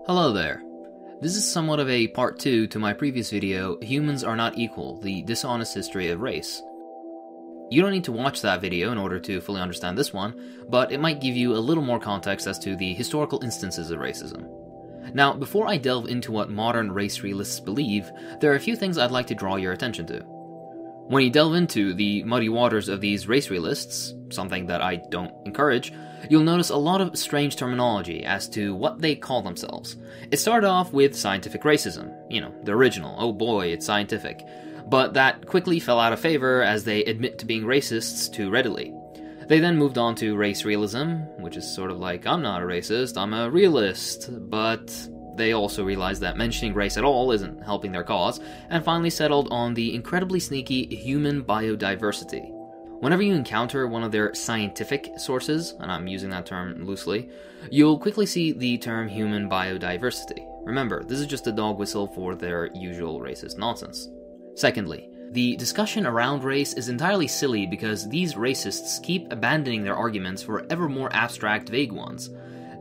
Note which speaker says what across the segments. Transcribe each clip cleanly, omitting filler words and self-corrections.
Speaker 1: Hello there. This is somewhat of a part 2 to my previous video, Humans Are Not Equal, the Dishonest History of Race. You don't need to watch that video in order to fully understand this one, but it might give you a little more context as to the historical instances of racism. Now, before I delve into what modern race realists believe, there are a few things I'd like to draw your attention to. When you delve into the muddy waters of these race realists, something that I don't encourage, you'll notice a lot of strange terminology as to what they call themselves. It started off with scientific racism, the original, oh boy, it's scientific, but that quickly fell out of favor as they admit to being racists too readily. They then moved on to race realism, which is sort of like, I'm not a racist, I'm a realist, but they also realized that mentioning race at all isn't helping their cause, and finally settled on the incredibly sneaky human biodiversity. Whenever you encounter one of their scientific sources, and I'm using that term loosely, you'll quickly see the term human biodiversity. Remember, this is just a dog whistle for their usual racist nonsense. Secondly, the discussion around race is entirely silly because these racists keep abandoning their arguments for ever more abstract, vague ones.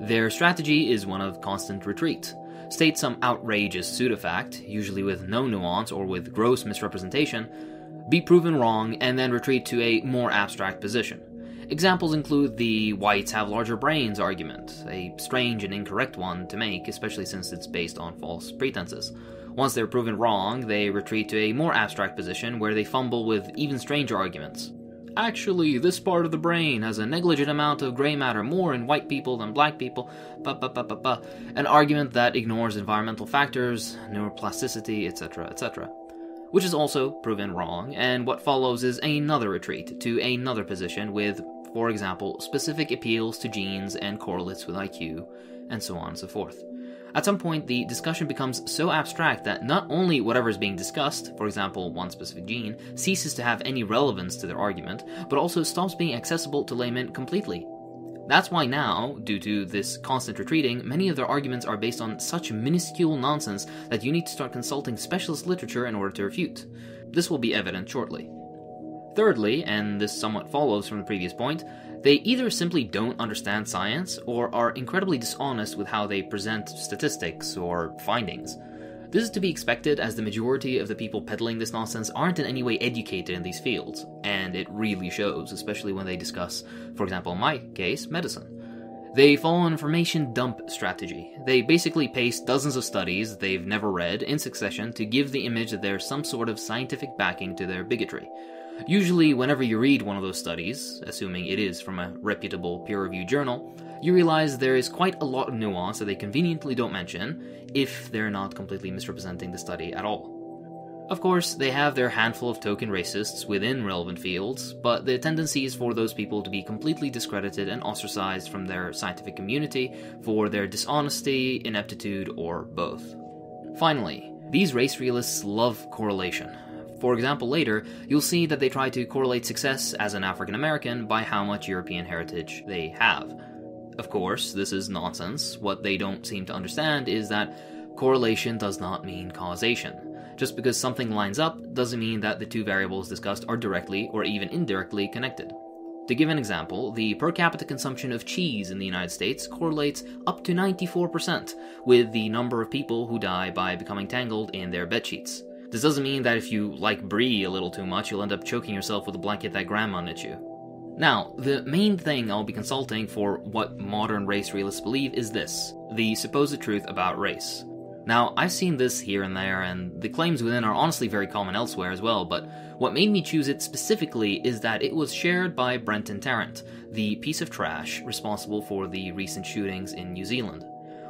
Speaker 1: Their strategy is one of constant retreat. State some outrageous pseudo-fact, usually with no nuance or with gross misrepresentation, be proven wrong, and then retreat to a more abstract position. Examples include the whites have larger brains argument, a strange and incorrect one to make, especially since it's based on false pretenses. Once they're proven wrong, they retreat to a more abstract position where they fumble with even stranger arguments. Actually, this part of the brain has a negligent amount of gray matter more in white people than black people, an argument that ignores environmental factors, neuroplasticity, etc., etc. Which is also proven wrong, and what follows is another retreat to another position with, for example, specific appeals to genes and correlates with IQ, and so on and so forth. At some point, the discussion becomes so abstract that not only whatever is being discussed, for example, one specific gene, ceases to have any relevance to their argument, but also stops being accessible to laymen completely. That's why now, due to this constant retreating, many of their arguments are based on such minuscule nonsense that you need to start consulting specialist literature in order to refute. This will be evident shortly. Thirdly, and this somewhat follows from the previous point, they either simply don't understand science or are incredibly dishonest with how they present statistics or findings. This is to be expected as the majority of the people peddling this nonsense aren't in any way educated in these fields, and it really shows, especially when they discuss, for example in my case, medicine. They follow an information dump strategy. They basically paste dozens of studies they've never read in succession to give the image that there's some sort of scientific backing to their bigotry. Usually, whenever you read one of those studies, assuming it is from a reputable peer-reviewed journal, you realize there is quite a lot of nuance that they conveniently don't mention, if they're not completely misrepresenting the study at all. Of course, they have their handful of token racists within relevant fields, but the tendency is for those people to be completely discredited and ostracized from their scientific community for their dishonesty, ineptitude, or both. Finally, these race realists love correlation. For example, later, you'll see that they try to correlate success as an African American by how much European heritage they have. Of course, this is nonsense. What they don't seem to understand is that correlation does not mean causation. Just because something lines up doesn't mean that the two variables discussed are directly or even indirectly connected. To give an example, the per capita consumption of cheese in the United States correlates up to 94% with the number of people who die by becoming tangled in their bedsheets. This doesn't mean that if you like brie a little too much, you'll end up choking yourself with a blanket that grandma knit you. Now, the main thing I'll be consulting for what modern race realists believe is this, the supposed truth about race. Now, I've seen this here and there, and the claims within are honestly very common elsewhere as well, but what made me choose it specifically is that it was shared by Brenton Tarrant, the piece of trash responsible for the recent shootings in New Zealand.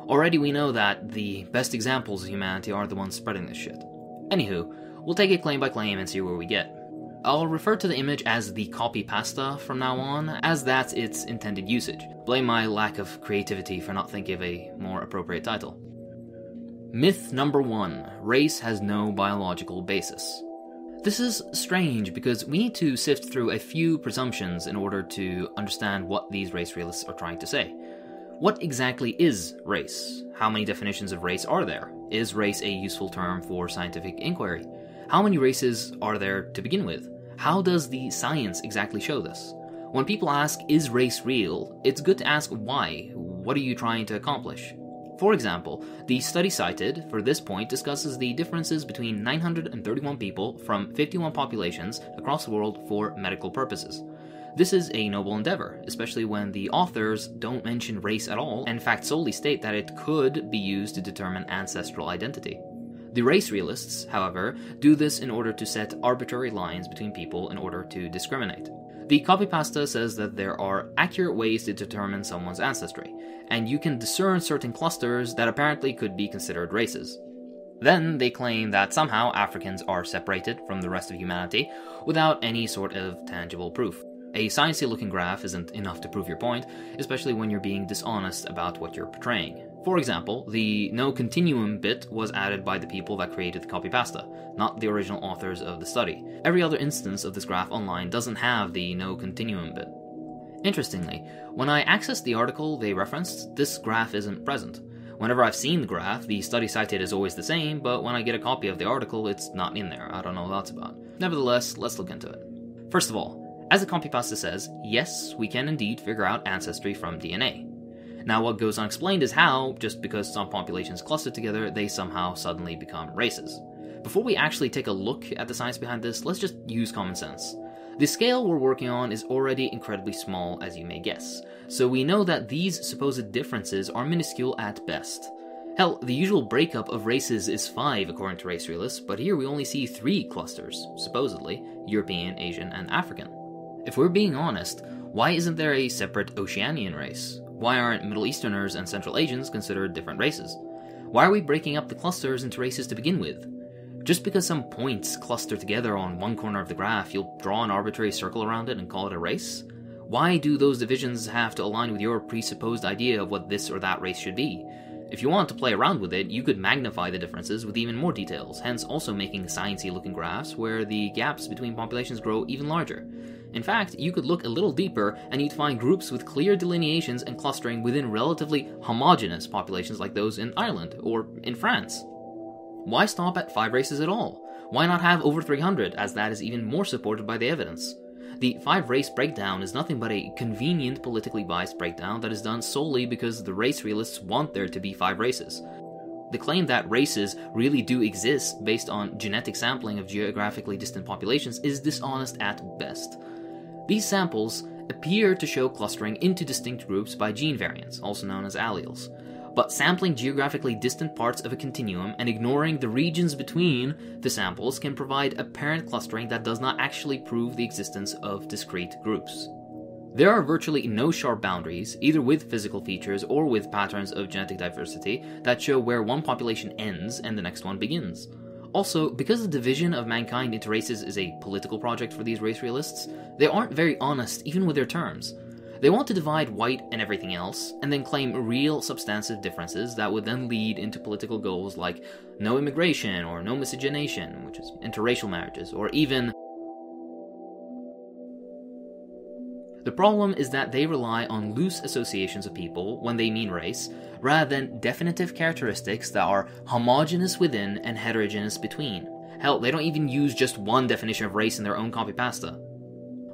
Speaker 1: Already we know that the best examples of humanity are the ones spreading this shit. Anywho, we'll take it claim by claim and see where we get. I'll refer to the image as the copy pasta from now on, as that's its intended usage. Blame my lack of creativity for not thinking of a more appropriate title. Myth number 1. Race has no biological basis. This is strange because we need to sift through a few presumptions in order to understand what these race realists are trying to say. What exactly is race? How many definitions of race are there? Is race a useful term for scientific inquiry? How many races are there to begin with? How does the science exactly show this? When people ask, is race real? It's good to ask why. What are you trying to accomplish? For example, the study cited for this point discusses the differences between 931 people from 51 populations across the world for medical purposes. This is a noble endeavor, especially when the authors don't mention race at all, and in fact solely state that it could be used to determine ancestral identity. The race realists, however, do this in order to set arbitrary lines between people in order to discriminate. The copypasta says that there are accurate ways to determine someone's ancestry, and you can discern certain clusters that apparently could be considered races. Then they claim that somehow Africans are separated from the rest of humanity without any sort of tangible proof. A sciencey-looking graph isn't enough to prove your point, especially when you're being dishonest about what you're portraying. For example, the no continuum bit was added by the people that created the copypasta, not the original authors of the study. Every other instance of this graph online doesn't have the no continuum bit. Interestingly, when I accessed the article they referenced, this graph isn't present. Whenever I've seen the graph, the study cited is always the same, but when I get a copy of the article, it's not in there. I don't know what that's about. Nevertheless, let's look into it. First of all, as the copypasta says, yes, we can indeed figure out ancestry from DNA. Now, what goes unexplained is how, just because some populations cluster together, they somehow suddenly become races. Before we actually take a look at the science behind this, let's just use common sense. The scale we're working on is already incredibly small, as you may guess, so we know that these supposed differences are minuscule at best. Hell, the usual breakup of races is 5 according to race realists, but here we only see 3 clusters, supposedly, European, Asian, and African. If we're being honest, why isn't there a separate Oceanian race? Why aren't Middle Easterners and Central Asians considered different races? Why are we breaking up the clusters into races to begin with? Just because some points cluster together on one corner of the graph, you'll draw an arbitrary circle around it and call it a race? Why do those divisions have to align with your presupposed idea of what this or that race should be? If you want to play around with it, you could magnify the differences with even more details, hence also making sciencey looking graphs where the gaps between populations grow even larger. In fact, you could look a little deeper and you'd find groups with clear delineations and clustering within relatively homogeneous populations like those in Ireland or in France. Why stop at 5 races at all? Why not have over 300, as that is even more supported by the evidence? The 5-race breakdown is nothing but a convenient, politically biased breakdown that is done solely because the race realists want there to be 5 races. The claim that races really do exist based on genetic sampling of geographically distant populations is dishonest at best. These samples appear to show clustering into distinct groups by gene variants, also known as alleles. But sampling geographically distant parts of a continuum and ignoring the regions between the samples can provide apparent clustering that does not actually prove the existence of discrete groups. There are virtually no sharp boundaries, either with physical features or with patterns of genetic diversity, that show where one population ends and the next one begins. Also, because the division of mankind into races is a political project for these race realists, they aren't very honest even with their terms. They want to divide white and everything else, and then claim real substantive differences that would then lead into political goals like no immigration or no miscegenation, which is interracial marriages, or even... The problem is that they rely on loose associations of people when they mean race, rather than definitive characteristics that are homogeneous within and heterogeneous between. Hell, they don't even use just one definition of race in their own copypasta.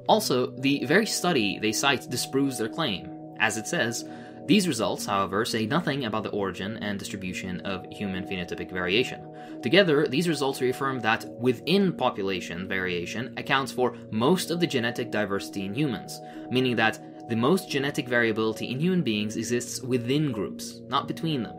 Speaker 1: Also, the very study they cite disproves their claim. As it says, these results, however, say nothing about the origin and distribution of human phenotypic variation. Together, these results reaffirm that within population variation accounts for most of the genetic diversity in humans, meaning that the most genetic variability in human beings exists within groups, not between them.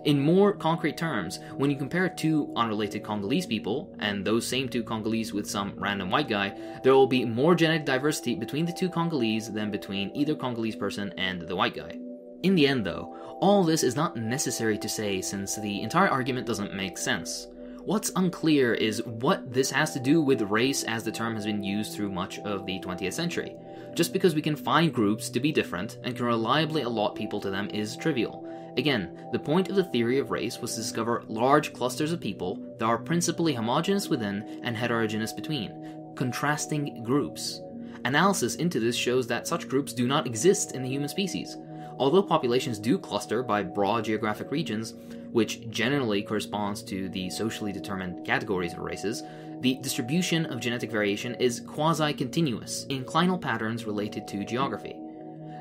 Speaker 1: In more concrete terms, when you compare 2 unrelated Congolese people, and those same 2 Congolese with some random white guy, there will be more genetic diversity between the 2 Congolese than between either Congolese person and the white guy. In the end though, all this is not necessary to say since the entire argument doesn't make sense. What's unclear is what this has to do with race as the term has been used through much of the 20th century. Just because we can find groups to be different and can reliably allot people to them is trivial. Again, the point of the theory of race was to discover large clusters of people that are principally homogeneous within and heterogeneous between, contrasting groups. Analysis into this shows that such groups do not exist in the human species. Although populations do cluster by broad geographic regions, which generally corresponds to the socially determined categories of races, the distribution of genetic variation is quasi-continuous in clinal patterns related to geography.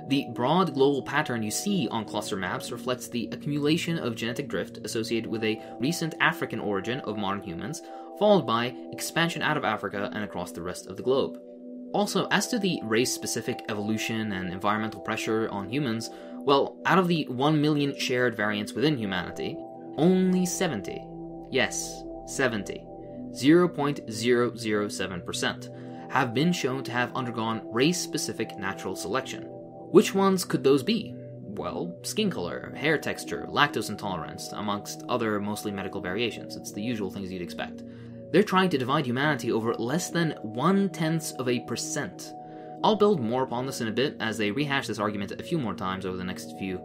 Speaker 1: The broad global pattern you see on cluster maps reflects the accumulation of genetic drift associated with a recent African origin of modern humans, followed by expansion out of Africa and across the rest of the globe. Also, as to the race-specific evolution and environmental pressure on humans, well, out of the 1 million shared variants within humanity, only 70, yes, 70, 0.007%, have been shown to have undergone race-specific natural selection. Which ones could those be? Well, skin color, hair texture, lactose intolerance, amongst other mostly medical variations. It's the usual things you'd expect. They're trying to divide humanity over less than 0.1%. I'll build more upon this in a bit as they rehash this argument a few more times over the next few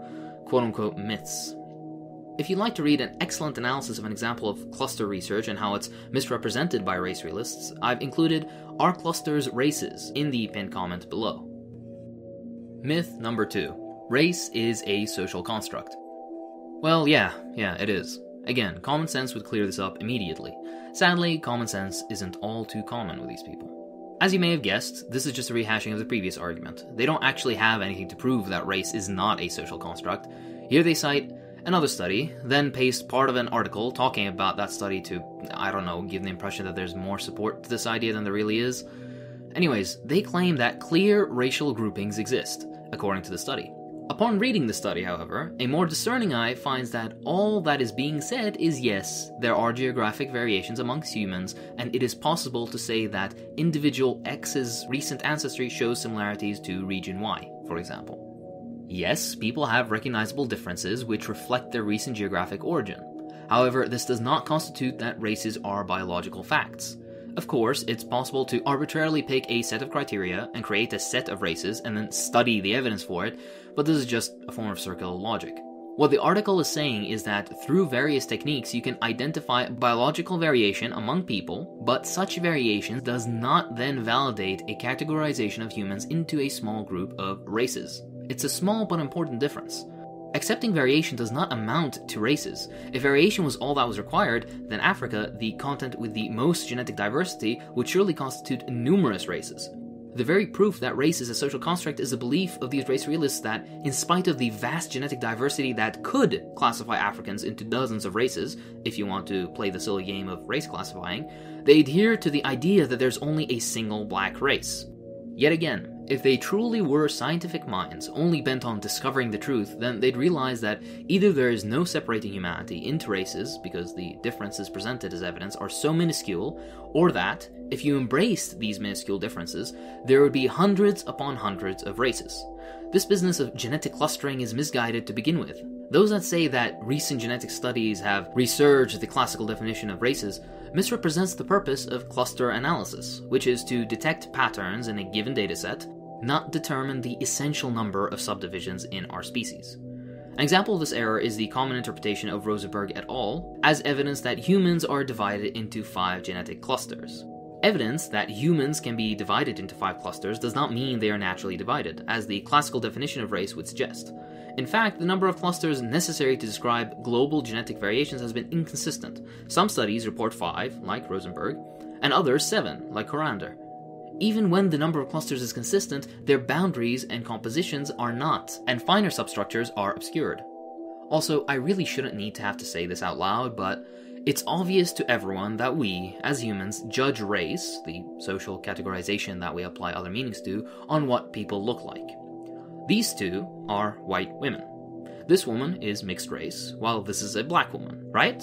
Speaker 1: quote-unquote myths. If you'd like to read an excellent analysis of an example of cluster research and how it's misrepresented by race realists, I've included Are Clusters Races in the pinned comment below. Myth number 2. Race is a social construct. Well, yeah, it is. Again, common sense would clear this up immediately. Sadly, common sense isn't all too common with these people. As you may have guessed, this is just a rehashing of the previous argument. They don't actually have anything to prove that race is not a social construct. Here they cite another study, then paste part of an article talking about that study to, give the impression that there's more support to this idea than there really is. Anyways, they claim that clear racial groupings exist, according to the study. Upon reading the study, however, a more discerning eye finds that all that is being said is yes, there are geographic variations amongst humans, and it is possible to say that individual X's recent ancestry shows similarities to region Y, for example. Yes, people have recognizable differences which reflect their recent geographic origin. However, this does not constitute that races are biological facts. Of course, it's possible to arbitrarily pick a set of criteria and create a set of races and then study the evidence for it, but this is just a form of circular logic. What the article is saying is that through various techniques you can identify biological variation among people, but such variation does not then validate a categorization of humans into a small group of races. It's a small but important difference. Accepting variation does not amount to races. If variation was all that was required, then Africa, the continent with the most genetic diversity, would surely constitute numerous races. The very proof that race is a social construct is the belief of these race realists that, in spite of the vast genetic diversity that could classify Africans into dozens of races, if you want to play the silly game of race classifying, they adhere to the idea that there's only a single black race. Yet again, if they truly were scientific minds, only bent on discovering the truth, then they'd realize that either there is no separating humanity into races, because the differences presented as evidence are so minuscule, or that, if you embraced these minuscule differences, there would be hundreds upon hundreds of races. This business of genetic clustering is misguided to begin with. Those that say that recent genetic studies have resurged the classical definition of races misrepresents the purpose of cluster analysis, which is to detect patterns in a given dataset, not determine the essential number of subdivisions in our species. An example of this error is the common interpretation of Rosenberg et al. As evidence that humans are divided into 5 genetic clusters. Evidence that humans can be divided into 5 clusters does not mean they are naturally divided, as the classical definition of race would suggest. In fact, the number of clusters necessary to describe global genetic variations has been inconsistent. Some studies report 5, like Rosenberg, and others 7, like Horander. Even when the number of clusters is consistent, their boundaries and compositions are not, and finer substructures are obscured. Also, I really shouldn't need to have to say this out loud, but it's obvious to everyone that we, as humans, judge race, the social categorization that we apply other meanings to, on what people look like. These two are white women. This woman is mixed race, while this is a black woman, right?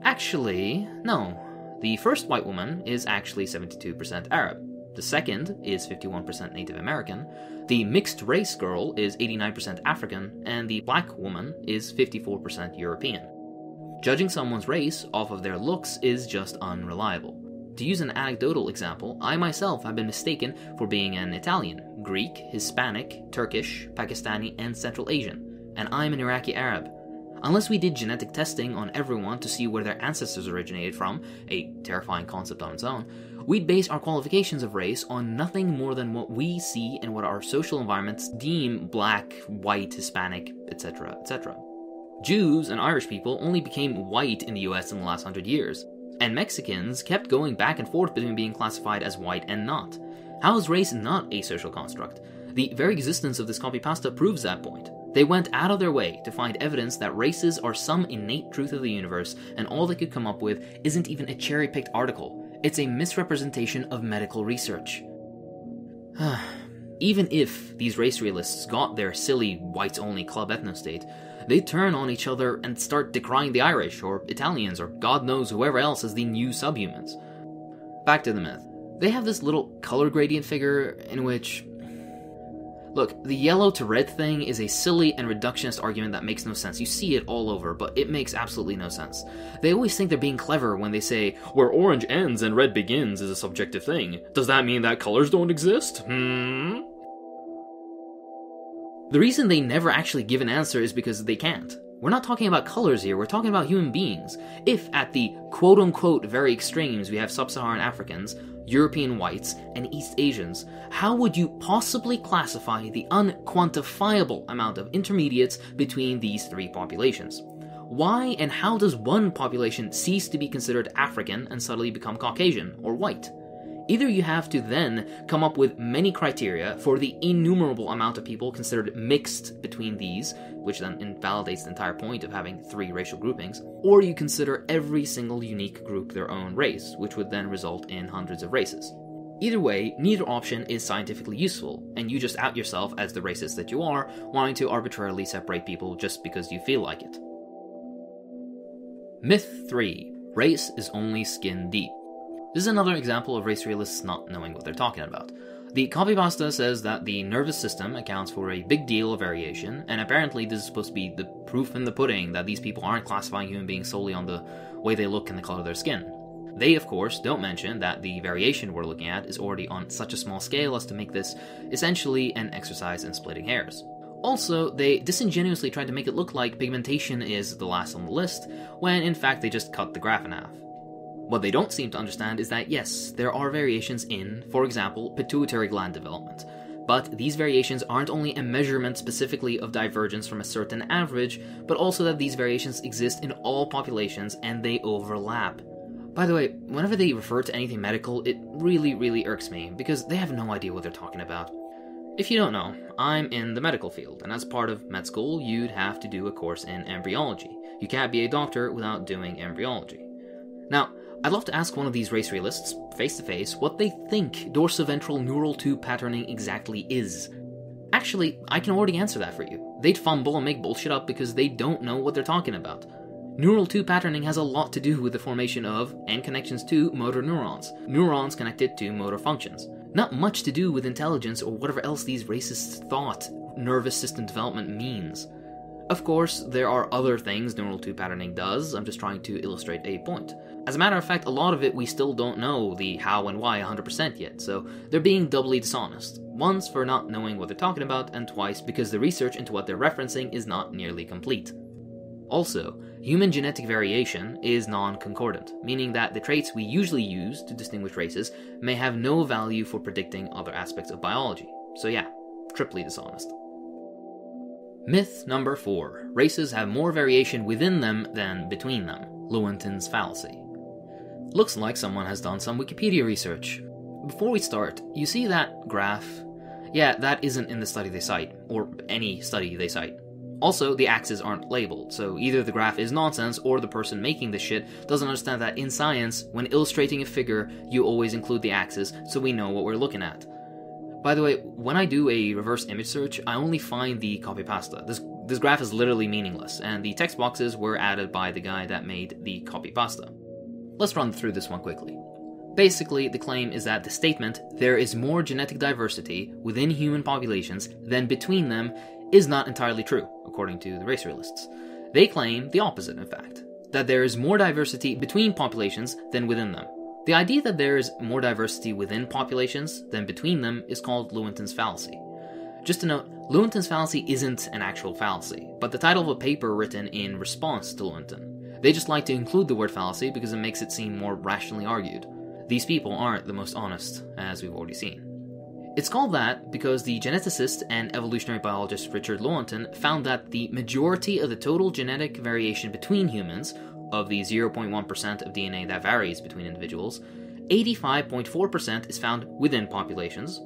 Speaker 1: Actually, no. The first white woman is actually 72% Arab. The second is 51% Native American. The mixed race girl is 89% African, and the black woman is 54% European. Judging someone's race off of their looks is just unreliable. To use an anecdotal example, I myself have been mistaken for being an Italian, Greek, Hispanic, Turkish, Pakistani, and Central Asian, and I'm an Iraqi Arab. Unless we did genetic testing on everyone to see where their ancestors originated from, a terrifying concept on its own, we'd base our qualifications of race on nothing more than what we see and what our social environments deem black, white, Hispanic, etc., etc. Jews and Irish people only became white in the US in the last 100 years, and Mexicans kept going back and forth between being classified as white and not. How is race not a social construct? The very existence of this copypasta proves that point. They went out of their way to find evidence that races are some innate truth of the universe, and all they could come up with isn't even a cherry-picked article. It's a misrepresentation of medical research. Even if these race realists got their silly whites-only club ethnostate, they turn on each other and start decrying the Irish, or Italians, or God knows whoever else as the new subhumans. Back to the myth. They have this little color gradient figure in which... Look, the yellow to red thing is a silly and reductionist argument that makes no sense. You see it all over, but it makes absolutely no sense. They always think they're being clever when they say, where orange ends and red begins is a subjective thing. Does that mean that colors don't exist? The reason they never actually give an answer is because they can't. We're not talking about colors here, we're talking about human beings. If at the quote-unquote very extremes we have sub-Saharan Africans, European whites, and East Asians, how would you possibly classify the unquantifiable amount of intermediates between these three populations? Why and how does one population cease to be considered African and suddenly become Caucasian or white? Either you have to then come up with many criteria for the innumerable amount of people considered mixed between these, which then invalidates the entire point of having three racial groupings, or you consider every single unique group their own race, which would then result in hundreds of races. Either way, neither option is scientifically useful, and you just out yourself as the racist that you are, wanting to arbitrarily separate people just because you feel like it. Myth 3. Race is only skin deep. This is another example of race realists not knowing what they're talking about. The copypasta says that the nervous system accounts for a big deal of variation, and apparently this is supposed to be the proof in the pudding that these people aren't classifying human beings solely on the way they look and the color of their skin. They, of course, don't mention that the variation we're looking at is already on such a small scale as to make this essentially an exercise in splitting hairs. Also, they disingenuously tried to make it look like pigmentation is the last on the list, when in fact they just cut the graph in half. What they don't seem to understand is that yes, there are variations in, for example, pituitary gland development, but these variations aren't only a measurement specifically of divergence from a certain average, but also that these variations exist in all populations and they overlap. By the way, whenever they refer to anything medical, it really irks me, because they have no idea what they're talking about. If you don't know, I'm in the medical field, and as part of med school, you'd have to do a course in embryology. You can't be a doctor without doing embryology. Now, I'd love to ask one of these race realists, face-to-face, what they think dorsoventral neural tube patterning exactly is. Actually, I can already answer that for you. They'd fumble and make bullshit up because they don't know what they're talking about. Neural tube patterning has a lot to do with the formation of, and connections to, motor neurons. Neurons connected to motor functions. Not much to do with intelligence or whatever else these racists thought nervous system development means. Of course, there are other things neural tube patterning does, I'm just trying to illustrate a point. As a matter of fact, a lot of it we still don't know the how and why 100% yet, so they're being doubly dishonest. Once for not knowing what they're talking about, and twice because the research into what they're referencing is not nearly complete. Also, human genetic variation is non-concordant, meaning that the traits we usually use to distinguish races may have no value for predicting other aspects of biology. So yeah, triply dishonest. Myth number 4. Races have more variation within them than between them. Lewontin's fallacy. Looks like someone has done some Wikipedia research. Before we start, you see that graph? Yeah, that isn't in the study they cite, or any study they cite. Also, the axes aren't labeled, so either the graph is nonsense or the person making this shit doesn't understand that in science, when illustrating a figure, you always include the axes so we know what we're looking at. By the way, when I do a reverse image search, I only find the copypasta. This graph is literally meaningless, and the text boxes were added by the guy that made the copypasta. Let's run through this one quickly. Basically, the claim is that the statement, there is more genetic diversity within human populations than between them, is not entirely true, according to the race realists. They claim the opposite, in fact, that there is more diversity between populations than within them. The idea that there is more diversity within populations than between them is called Lewontin's fallacy. Just to note, Lewontin's fallacy isn't an actual fallacy, but the title of a paper written in response to Lewontin. They just like to include the word fallacy because it makes it seem more rationally argued. These people aren't the most honest, as we've already seen. It's called that because the geneticist and evolutionary biologist Richard Lewontin found that the majority of the total genetic variation between humans, of the 0.1% of DNA that varies between individuals, 85.4% is found within populations,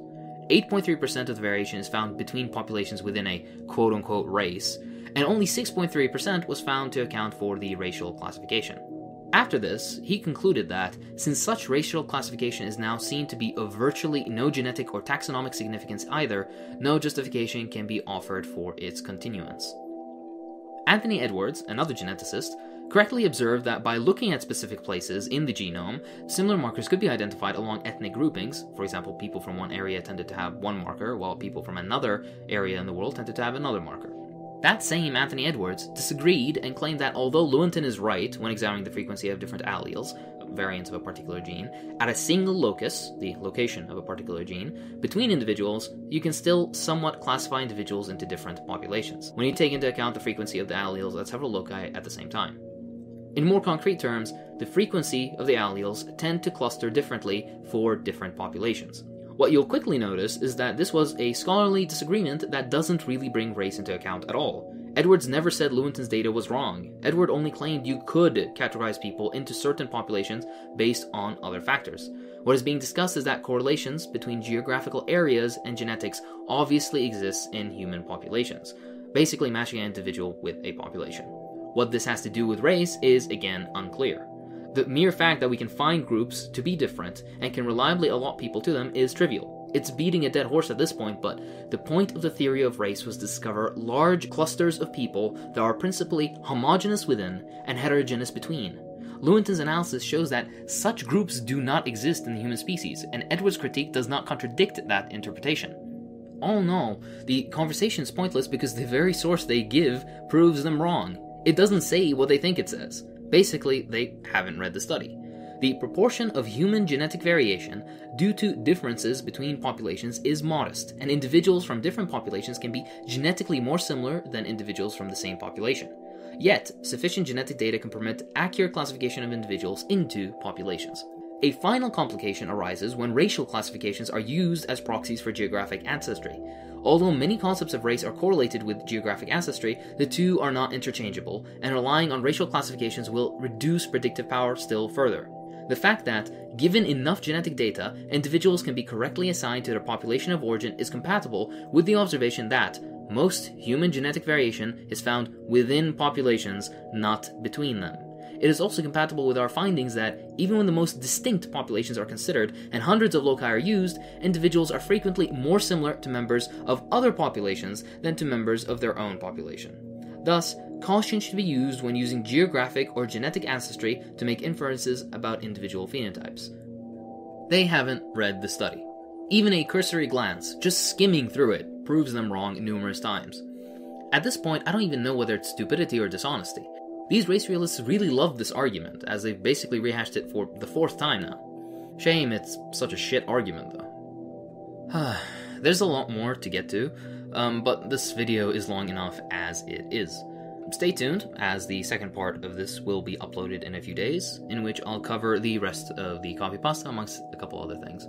Speaker 1: 8.3% of the variation is found between populations within a quote-unquote race, and only 6.3% was found to account for the racial classification. After this, he concluded that, since such racial classification is now seen to be of virtually no genetic or taxonomic significance either, no justification can be offered for its continuance. Anthony Edwards, another geneticist, correctly observed that by looking at specific places in the genome, similar markers could be identified along ethnic groupings. For example, people from one area tended to have one marker, while people from another area in the world tended to have another marker. That same Anthony Edwards disagreed and claimed that although Lewontin is right when examining the frequency of different alleles, variants of a particular gene, at a single locus, the location of a particular gene, between individuals, you can still somewhat classify individuals into different populations, when you take into account the frequency of the alleles at several loci at the same time. In more concrete terms, the frequency of the alleles tend to cluster differently for different populations. What you'll quickly notice is that this was a scholarly disagreement that doesn't really bring race into account at all. Edwards never said Lewontin's data was wrong. Edward only claimed you could categorize people into certain populations based on other factors. What is being discussed is that correlations between geographical areas and genetics obviously exist in human populations, basically matching an individual with a population. What this has to do with race is, again, unclear. The mere fact that we can find groups to be different and can reliably allot people to them is trivial. It's beating a dead horse at this point, but the point of the theory of race was to discover large clusters of people that are principally homogeneous within and heterogeneous between. Lewontin's analysis shows that such groups do not exist in the human species, and Edwards' critique does not contradict that interpretation. All in all, the conversation is pointless because the very source they give proves them wrong. It doesn't say what they think it says. Basically, they haven't read the study. The proportion of human genetic variation due to differences between populations is modest, and individuals from different populations can be genetically more similar than individuals from the same population. Yet, sufficient genetic data can permit accurate classification of individuals into populations. A final complication arises when racial classifications are used as proxies for geographic ancestry. Although many concepts of race are correlated with geographic ancestry, the two are not interchangeable, and relying on racial classifications will reduce predictive power still further. The fact that, given enough genetic data, individuals can be correctly assigned to their population of origin is compatible with the observation that most human genetic variation is found within populations, not between them. It is also compatible with our findings that, even when the most distinct populations are considered and hundreds of loci are used, individuals are frequently more similar to members of other populations than to members of their own population. Thus, caution should be used when using geographic or genetic ancestry to make inferences about individual phenotypes. They haven't read the study. Even a cursory glance, just skimming through it, proves them wrong numerous times. At this point, I don't even know whether it's stupidity or dishonesty. These race realists really love this argument, as they've basically rehashed it for the 4th time now. Shame it's such a shit argument, though. There's a lot more to get to, but this video is long enough as it is. Stay tuned, as the second part of this will be uploaded in a few days, in which I'll cover the rest of the copypasta amongst a couple other things.